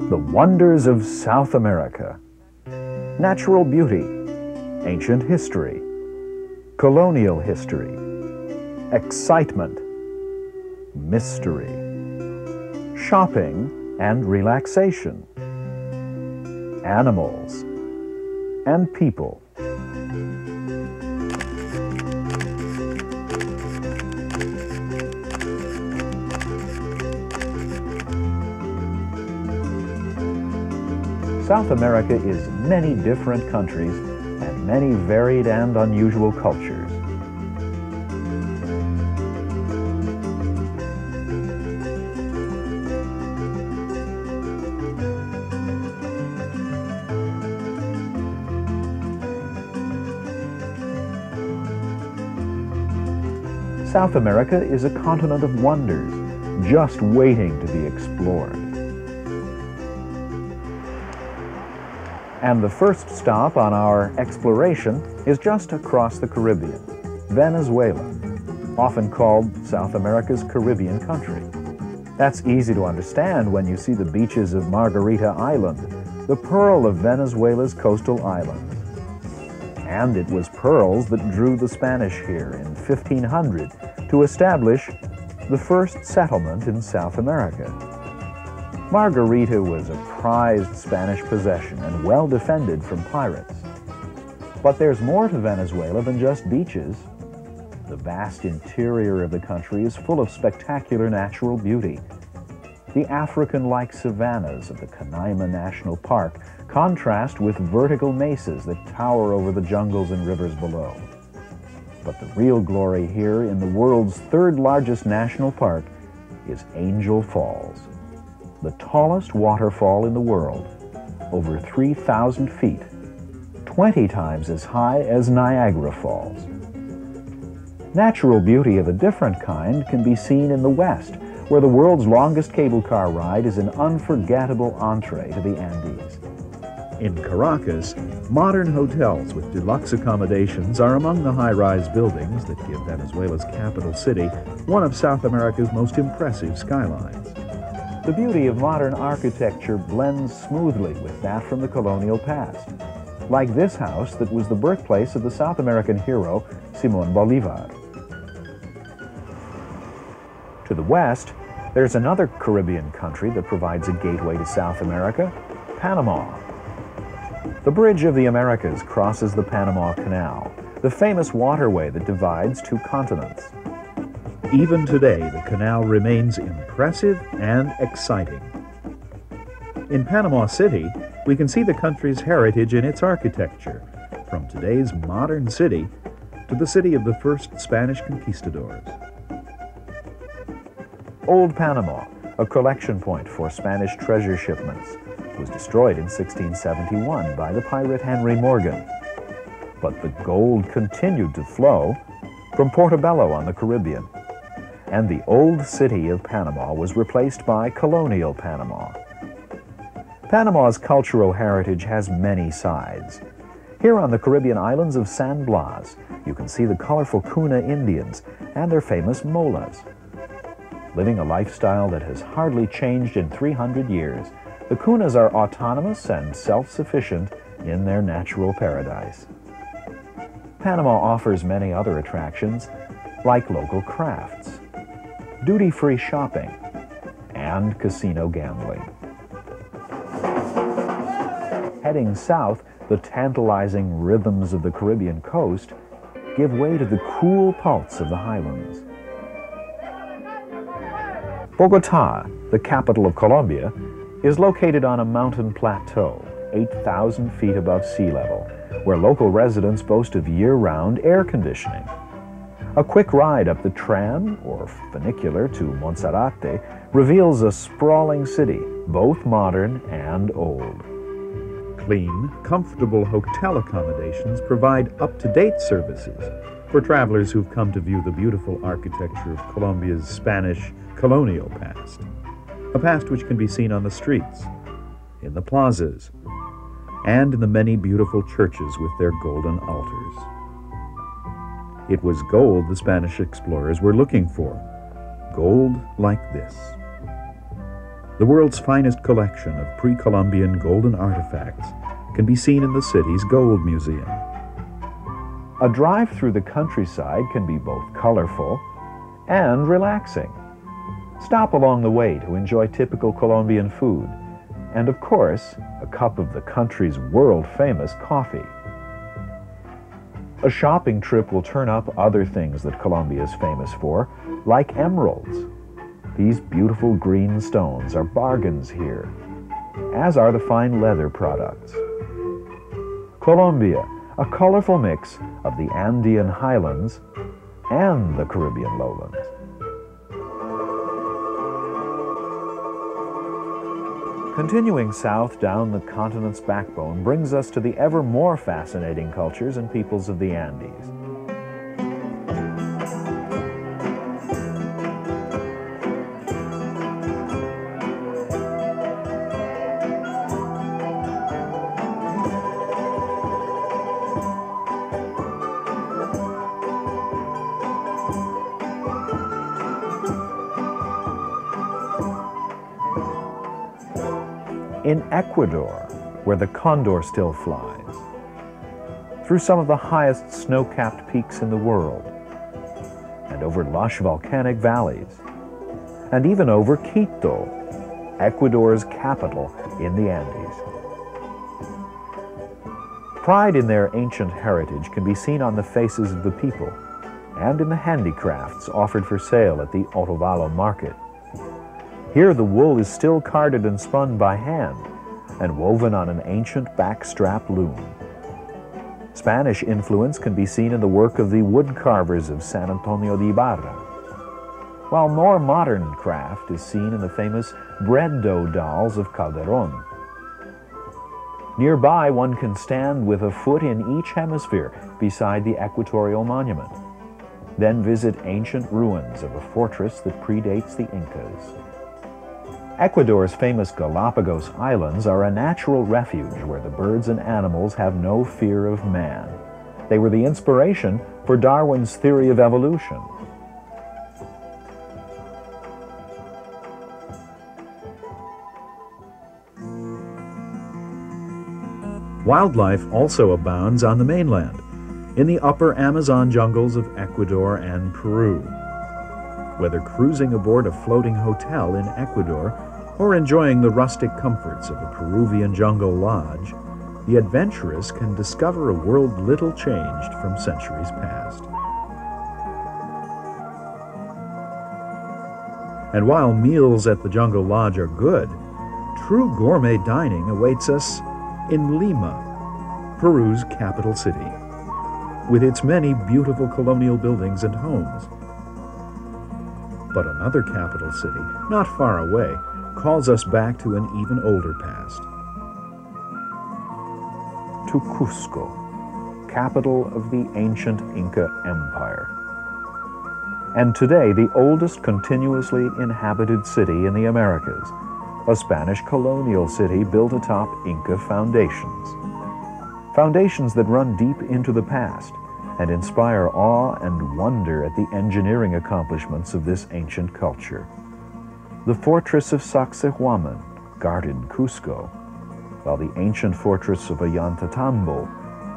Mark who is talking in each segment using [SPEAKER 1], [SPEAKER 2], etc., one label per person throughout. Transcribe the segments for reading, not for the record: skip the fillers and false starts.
[SPEAKER 1] The wonders of South America. Natural beauty, ancient history, colonial history, excitement, mystery, shopping and relaxation, animals and people. South America is many different countries and many varied and unusual cultures. South America is a continent of wonders, just waiting to be explored. And the first stop on our exploration is just across the Caribbean, Venezuela, often called South America's Caribbean country. That's easy to understand when you see the beaches of Margarita Island, the pearl of Venezuela's coastal islands. And it was pearls that drew the Spanish here in 1500 to establish the first settlement in South America. Margarita was a prized Spanish possession and well defended from pirates. But there's more to Venezuela than just beaches. The vast interior of the country is full of spectacular natural beauty. The African-like savannas of the Canaima National Park contrast with vertical mesas that tower over the jungles and rivers below. But the real glory here in the world's third largest national park is Angel Falls, the tallest waterfall in the world, over 3,000 feet, 20 times as high as Niagara Falls. Natural beauty of a different kind can be seen in the West, where the world's longest cable car ride is an unforgettable entree to the Andes. In Caracas, modern hotels with deluxe accommodations are among the high-rise buildings that give Venezuela's capital city one of South America's most impressive skylines. The beauty of modern architecture blends smoothly with that from the colonial past, like this house that was the birthplace of the South American hero Simón Bolívar. To the west, there's another Caribbean country that provides a gateway to South America, Panama. The Bridge of the Americas crosses the Panama Canal, the famous waterway that divides two continents. Even today, the canal remains impressive and exciting. In Panama City, we can see the country's heritage in its architecture, from today's modern city to the city of the first Spanish conquistadors. Old Panama, a collection point for Spanish treasure shipments, was destroyed in 1671 by the pirate Henry Morgan. But the gold continued to flow from Portobello on the Caribbean, and the old city of Panama was replaced by colonial Panama. Panama's cultural heritage has many sides. Here on the Caribbean islands of San Blas, you can see the colorful Cuna Indians and their famous molas. Living a lifestyle that has hardly changed in 300 years, the Cunas are autonomous and self-sufficient in their natural paradise. Panama offers many other attractions, like local crafts, duty-free shopping, and casino gambling. Heading south, the tantalizing rhythms of the Caribbean coast give way to the cool pulse of the highlands. Bogotá, the capital of Colombia, is located on a mountain plateau, 8,000 feet above sea level, where local residents boast of year-round air conditioning. A quick ride up the tram, or funicular, to Monserrate reveals a sprawling city, both modern and old. Clean, comfortable hotel accommodations provide up-to-date services for travelers who've come to view the beautiful architecture of Colombia's Spanish colonial past, a past which can be seen on the streets, in the plazas, and in the many beautiful churches with their golden altars. It was gold the Spanish explorers were looking for, gold like this. The world's finest collection of pre-Columbian golden artifacts can be seen in the city's Gold Museum. A drive through the countryside can be both colorful and relaxing. Stop along the way to enjoy typical Colombian food, and of course, a cup of the country's world-famous coffee. A shopping trip will turn up other things that Colombia is famous for, like emeralds. These beautiful green stones are bargains here, as are the fine leather products. Colombia, a colorful mix of the Andean highlands and the Caribbean lowlands. Continuing south down the continent's backbone brings us to the ever more fascinating cultures and peoples of the Andes. In Ecuador, where the condor still flies, through some of the highest snow-capped peaks in the world, and over lush volcanic valleys, and even over Quito, Ecuador's capital in the Andes. Pride in their ancient heritage can be seen on the faces of the people and in the handicrafts offered for sale at the Otavalo market. Here the wool is still carded and spun by hand and woven on an ancient backstrap loom. Spanish influence can be seen in the work of the wood carvers of San Antonio de Ibarra, while more modern craft is seen in the famous bread dough dolls of Calderon. Nearby, one can stand with a foot in each hemisphere beside the Equatorial Monument, then visit ancient ruins of a fortress that predates the Incas. Ecuador's famous Galapagos Islands are a natural refuge where the birds and animals have no fear of man. They were the inspiration for Darwin's theory of evolution. Wildlife also abounds on the mainland, in the upper Amazon jungles of Ecuador and Peru. Whether cruising aboard a floating hotel in Ecuador or enjoying the rustic comforts of a Peruvian jungle lodge, the adventurous can discover a world little changed from centuries past. And while meals at the jungle lodge are good, true gourmet dining awaits us in Lima, Peru's capital city, with its many beautiful colonial buildings and homes. But another capital city, not far away, calls us back to an even older past. To Cusco, capital of the ancient Inca Empire, and today the oldest continuously inhabited city in the Americas, a Spanish colonial city built atop Inca foundations. Foundations that run deep into the past and inspire awe and wonder at the engineering accomplishments of this ancient culture. The fortress of Sacsayhuaman guarded Cusco, while the ancient fortress of Ollantaytambo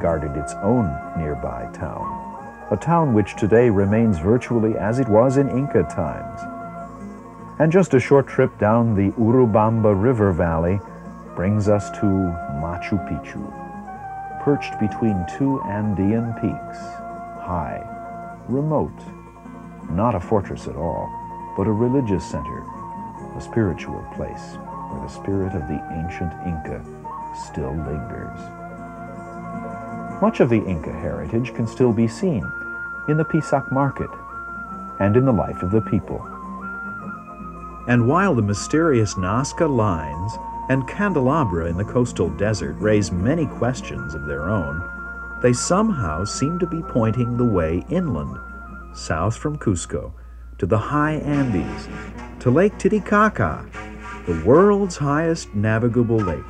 [SPEAKER 1] guarded its own nearby town, a town which today remains virtually as it was in Inca times. And just a short trip down the Urubamba River Valley brings us to Machu Picchu, perched between two Andean peaks, high, remote, not a fortress at all, but a religious center, a spiritual place where the spirit of the ancient Inca still lingers. Much of the Inca heritage can still be seen in the Pisac market and in the life of the people. And while the mysterious Nazca lines and candelabra in the coastal desert raise many questions of their own, they somehow seem to be pointing the way inland, south from Cusco, to the high Andes, to Lake Titicaca, the world's highest navigable lake.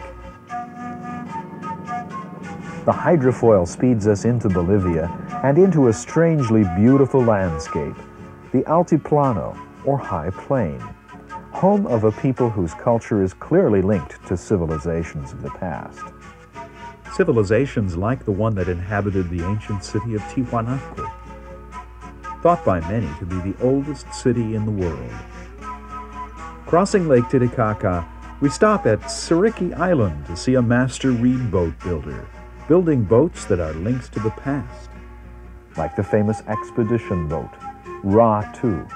[SPEAKER 1] The hydrofoil speeds us into Bolivia and into a strangely beautiful landscape, the Altiplano, or high plain, home of a people whose culture is clearly linked to civilizations of the past. Civilizations like the one that inhabited the ancient city of Tiwanaku, thought by many to be the oldest city in the world. Crossing Lake Titicaca, we stop at Siriki Island to see a master reed boat builder, building boats that are linked to the past, like the famous expedition boat, Ra-2.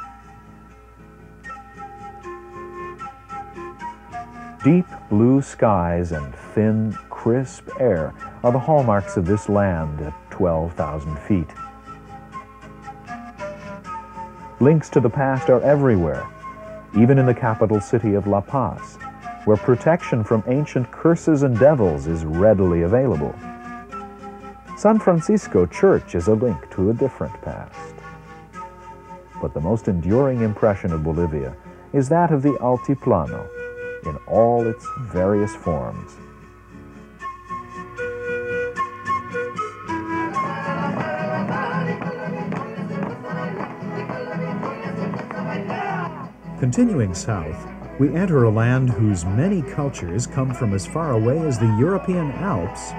[SPEAKER 1] Deep blue skies and thin, crisp air are the hallmarks of this land at 12,000 feet. Links to the past are everywhere, even in the capital city of La Paz, where protection from ancient curses and devils is readily available. San Francisco Church is a link to a different past. But the most enduring impression of Bolivia is that of the Altiplano, in all its various forms. Continuing south, we enter a land whose many cultures come from as far away as the European Alps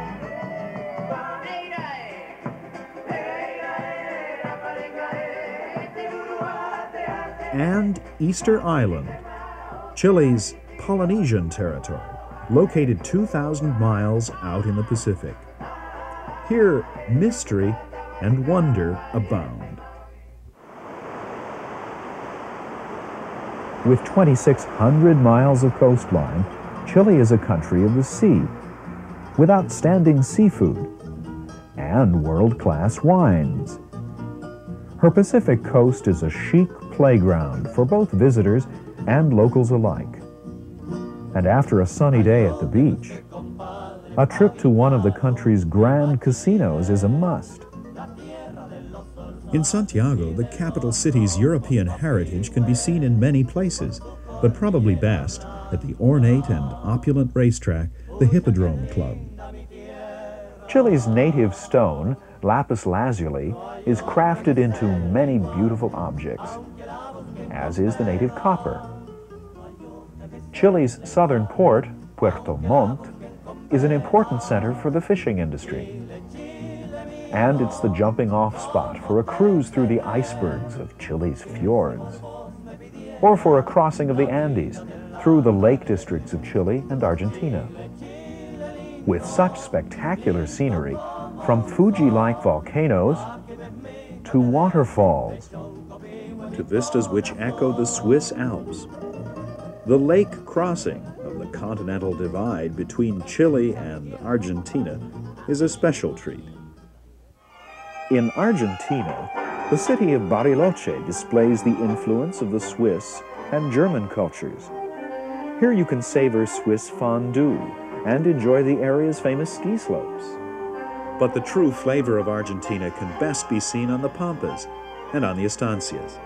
[SPEAKER 1] and Easter Island, Chile's Polynesian territory, located 2,000 miles out in the Pacific. Here, mystery and wonder abound. With 2,600 miles of coastline, Chile is a country of the sea, with outstanding seafood and world-class wines. Her Pacific coast is a chic playground for both visitors and locals alike. And after a sunny day at the beach, a trip to one of the country's grand casinos is a must. In Santiago, the capital city's European heritage can be seen in many places, but probably best at the ornate and opulent racetrack, the Hippodrome Club. Chile's native stone, lapis lazuli, is crafted into many beautiful objects, as is the native copper. Chile's southern port, Puerto Montt, is an important center for the fishing industry. And it's the jumping-off spot for a cruise through the icebergs of Chile's fjords, or for a crossing of the Andes through the lake districts of Chile and Argentina. With such spectacular scenery, from Fuji-like volcanoes to waterfalls, to vistas which echo the Swiss Alps, the lake crossing of the continental divide between Chile and Argentina is a special treat. In Argentina, the city of Bariloche displays the influence of the Swiss and German cultures. Here you can savor Swiss fondue and enjoy the area's famous ski slopes. But the true flavor of Argentina can best be seen on the Pampas and on the estancias,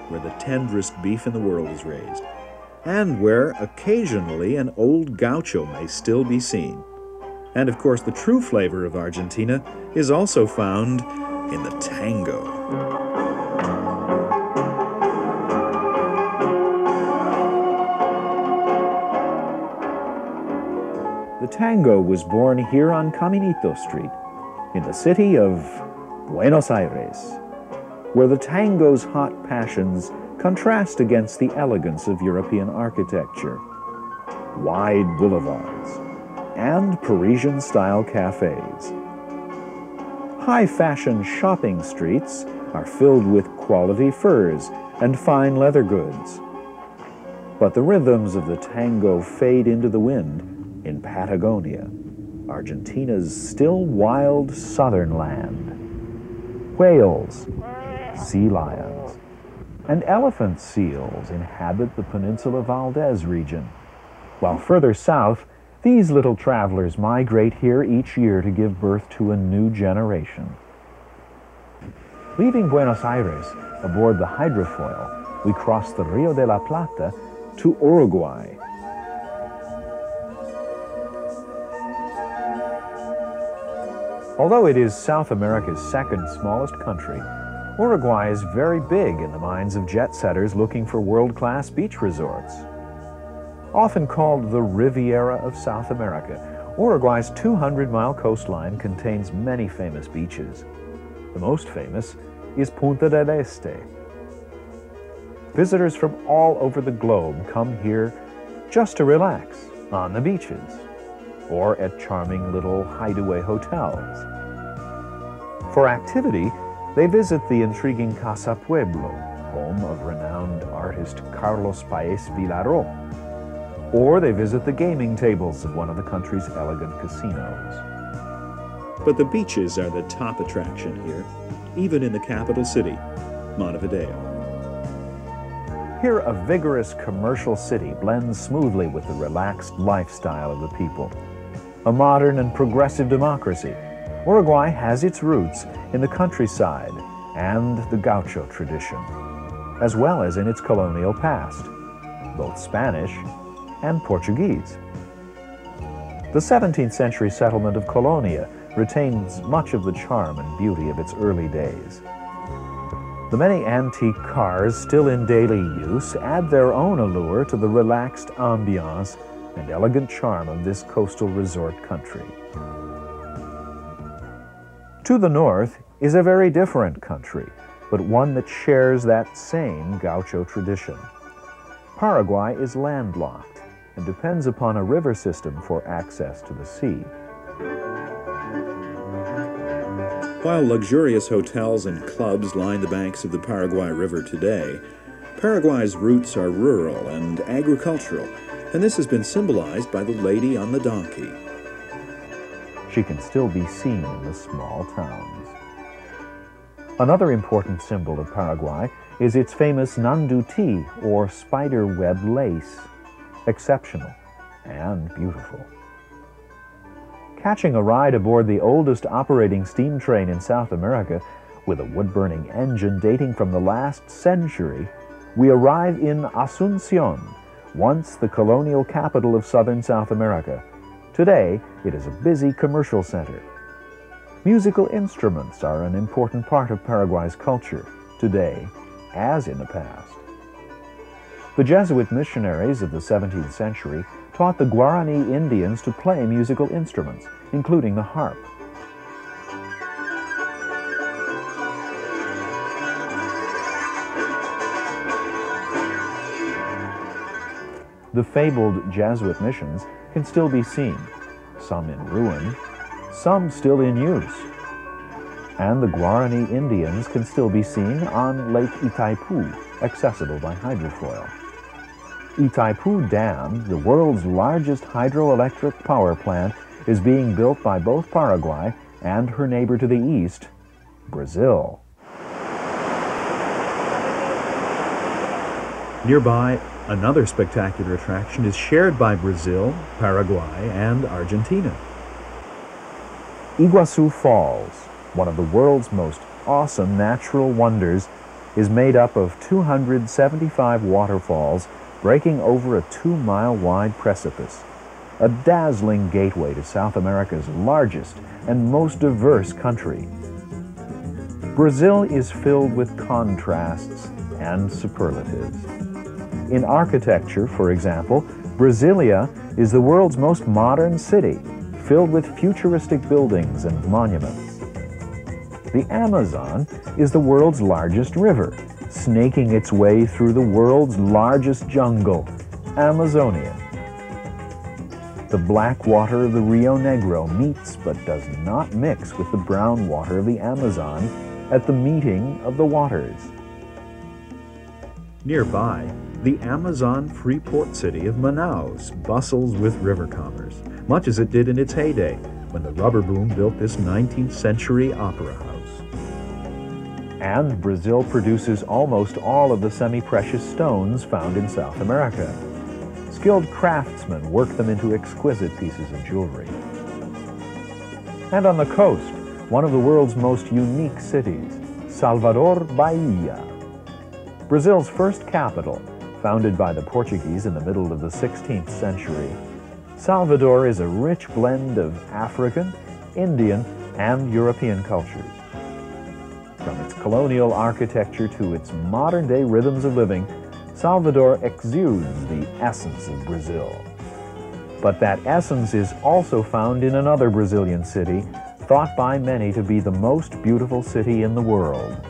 [SPEAKER 1] where the tenderest beef in the world is raised, and where occasionally an old gaucho may still be seen. And of course, the true flavor of Argentina is also found in the tango. The tango was born here on Caminito Street, in the city of Buenos Aires, where the tango's hot passions contrast against the elegance of European architecture, wide boulevards, and Parisian-style cafes. High-fashion shopping streets are filled with quality furs and fine leather goods. But the rhythms of the tango fade into the wind in Patagonia, Argentina's still wild southern land. Whales, sea lions, and elephant seals inhabit the Peninsula Valdez region, while further south, these little travelers migrate here each year to give birth to a new generation. Leaving Buenos Aires aboard the hydrofoil, we cross the Rio de la Plata to Uruguay. Although it is South America's second smallest country, Uruguay is very big in the minds of jet-setters looking for world-class beach resorts. Often called the Riviera of South America, Uruguay's 200-mile coastline contains many famous beaches. The most famous is Punta del Este. Visitors from all over the globe come here just to relax on the beaches or at charming little hideaway hotels. For activity, they visit the intriguing Casa Pueblo, home of renowned artist Carlos Paez Villaró, or they visit the gaming tables of one of the country's elegant casinos.
[SPEAKER 2] But the beaches are the top attraction here, even in the capital city, Montevideo.
[SPEAKER 1] Here, a vigorous commercial city blends smoothly with the relaxed lifestyle of the people. A modern and progressive democracy, Uruguay has its roots in the countryside and the gaucho tradition, as well as in its colonial past, both Spanish and Portuguese. The 17th century settlement of Colonia retains much of the charm and beauty of its early days. The many antique cars still in daily use add their own allure to the relaxed ambiance and elegant charm of this coastal resort country. To the north is a very different country, but one that shares that same gaucho tradition. Paraguay is landlocked and depends upon a river system for access to the sea.
[SPEAKER 2] While luxurious hotels and clubs line the banks of the Paraguay River today, Paraguay's roots are rural and agricultural, and this has been symbolized by the lady on the donkey.
[SPEAKER 1] She can still be seen in the small towns. Another important symbol of Paraguay is its famous nanduti, or spider web lace, exceptional and beautiful. Catching a ride aboard the oldest operating steam train in South America, with a wood-burning engine dating from the last century, we arrive in Asunción, once the colonial capital of southern South America. Today, it is a busy commercial center. Musical instruments are an important part of Paraguay's culture, today as in the past. The Jesuit missionaries of the 17th century taught the Guarani Indians to play musical instruments, including the harp. The fabled Jesuit missions can still be seen, some in ruin, some still in use. And the Guarani Indians can still be seen on Lake Itaipu, accessible by hydrofoil. Itaipu Dam, the world's largest hydroelectric power plant, is being built by both Paraguay and her neighbor to the east, Brazil.
[SPEAKER 2] Nearby, another spectacular attraction is shared by Brazil, Paraguay, and Argentina.
[SPEAKER 1] Iguazu Falls, one of the world's most awesome natural wonders, is made up of 275 waterfalls breaking over a 2-mile-wide precipice, a dazzling gateway to South America's largest and most diverse country. Brazil is filled with contrasts and superlatives. In architecture, for example, Brasilia is the world's most modern city, filled with futuristic buildings and monuments. The Amazon is the world's largest river, snaking its way through the world's largest jungle, Amazonia. The black water of the Rio Negro meets but does not mix with the brown water of the Amazon at the meeting of the waters.
[SPEAKER 2] Nearby, the Amazon free port city of Manaus bustles with river commerce, much as it did in its heyday when the rubber boom built this 19th century opera house.
[SPEAKER 1] And Brazil produces almost all of the semi-precious stones found in South America. Skilled craftsmen work them into exquisite pieces of jewelry. And on the coast, one of the world's most unique cities, Salvador Bahia. Brazil's first capital, founded by the Portuguese in the middle of the 16th century, Salvador is a rich blend of African, Indian, and European cultures. From its colonial architecture to its modern-day rhythms of living, Salvador exudes the essence of Brazil. But that essence is also found in another Brazilian city, thought by many to be the most beautiful city in the world,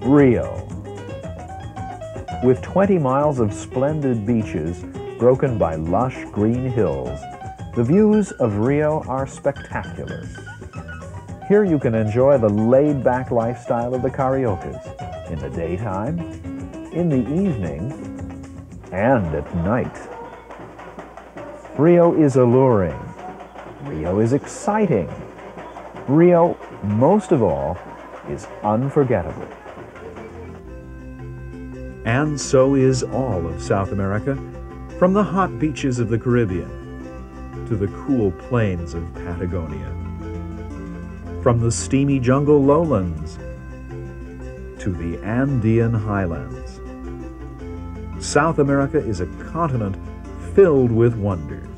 [SPEAKER 1] Rio. With 20 miles of splendid beaches broken by lush green hills, the views of Rio are spectacular. Here you can enjoy the laid-back lifestyle of the Cariocas in the daytime, in the evening, and at night. Rio is alluring. Rio is exciting. Rio, most of all, is unforgettable. And so is all of South America, from the hot beaches of the Caribbean to the cool plains of Patagonia, from the steamy jungle lowlands to the Andean highlands. South America is a continent filled with wonders.